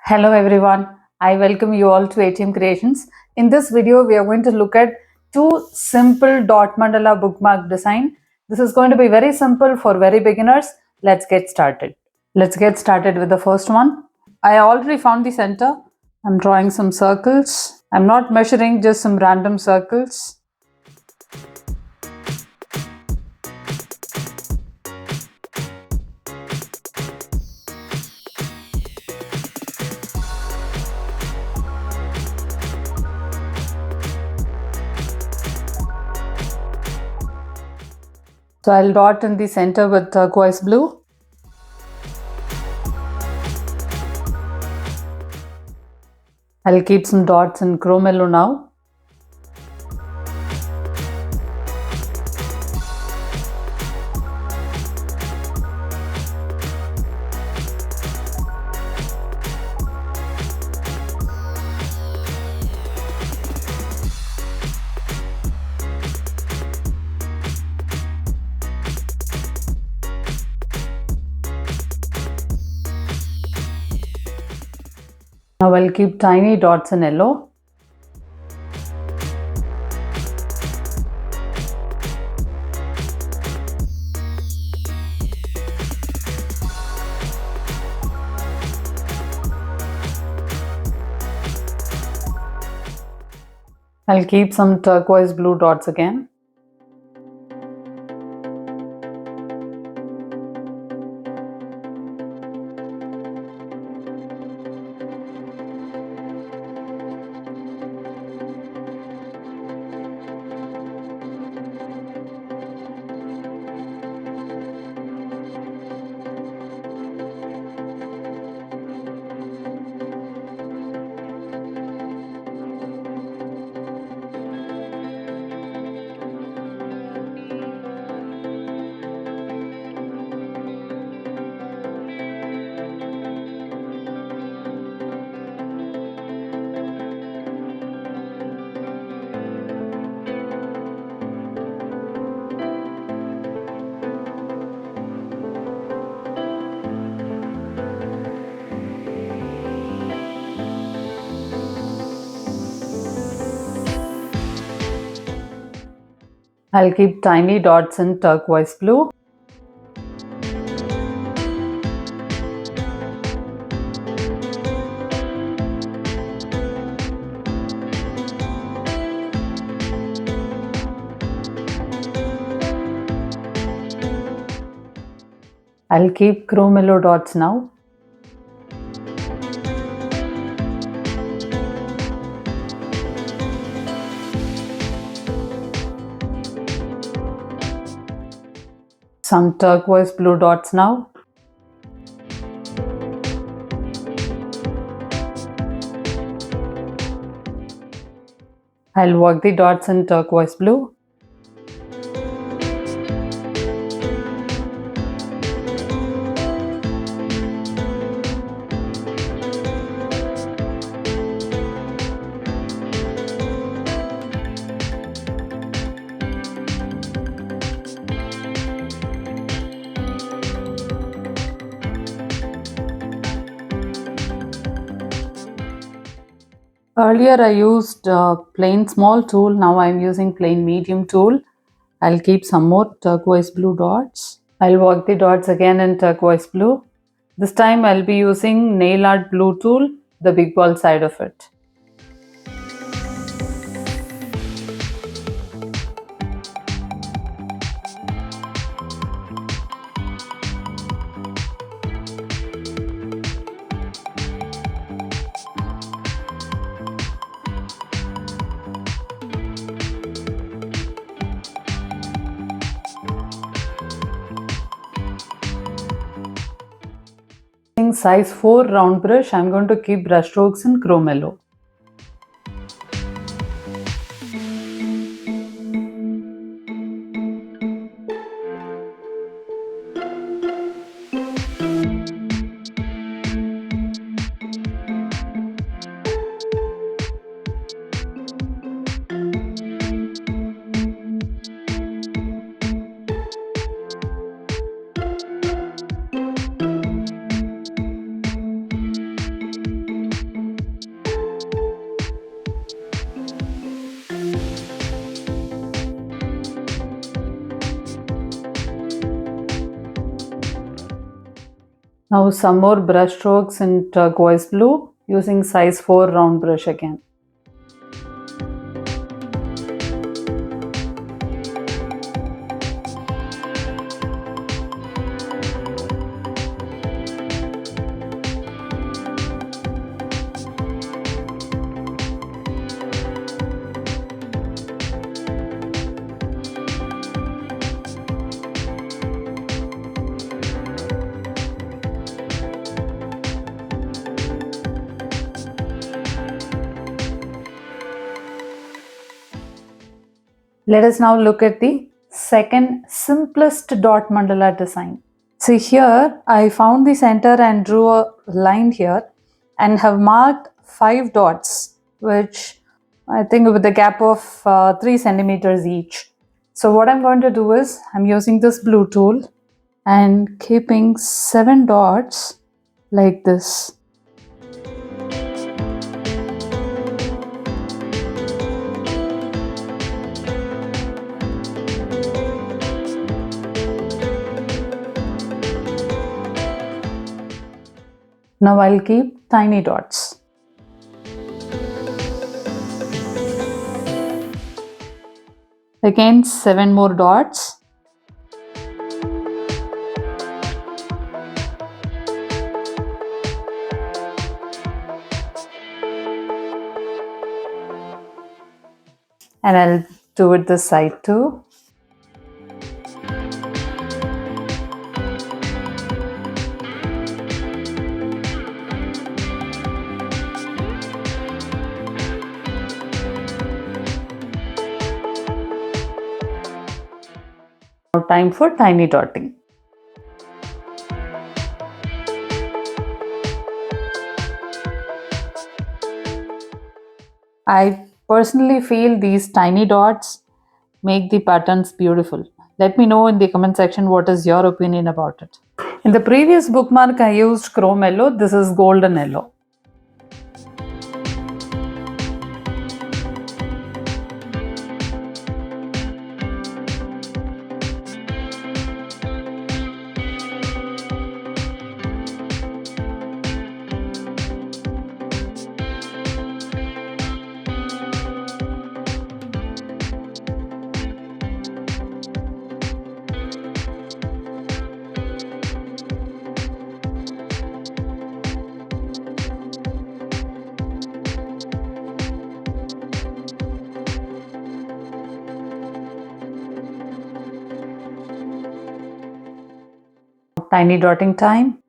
Hello everyone, I welcome you all to ATM Creations. In this video, we are going to look at two simple dot mandala bookmark design. This is going to be very simple for very beginners. Let's get started. Let's get started with the first one. I already found the center. I'm drawing some circles. I'm not measuring, just some random circles. So I'll dot in the center with turquoise blue. I'll keep some dots in chrome yellow now. Now I'll keep tiny dots in yellow. I'll keep some turquoise blue dots again. I'll keep tiny dots in turquoise blue. I'll keep chrome yellow dots now. Some turquoise blue dots now. I'll work the dots in turquoise blue. Earlier I used plain small tool, now I'm using plain medium tool. I'll keep some more turquoise blue dots. I'll work the dots again in turquoise blue. This time I'll be using nail art blue tool, the big ball side of it. Size 4 round brush, I'm going to keep brush strokes in chrome yellow. Now some more brush strokes in turquoise blue using size 4 round brush again. Let us now look at the second simplest dot mandala design. See here, I found the center and drew a line here and have marked 5 dots, which I think with a gap of 3 centimeters each. So what I'm going to do is, I'm using this blue tool and keeping 7 dots like this. Now I'll keep tiny dots. Again 7 more dots. And I'll do it this side too. Now time for tiny dotting. I personally feel these tiny dots make the patterns beautiful. Let me know in the comment section what is your opinion about it. In the previous bookmark I used chrome yellow, this is golden yellow. Tiny dotting time.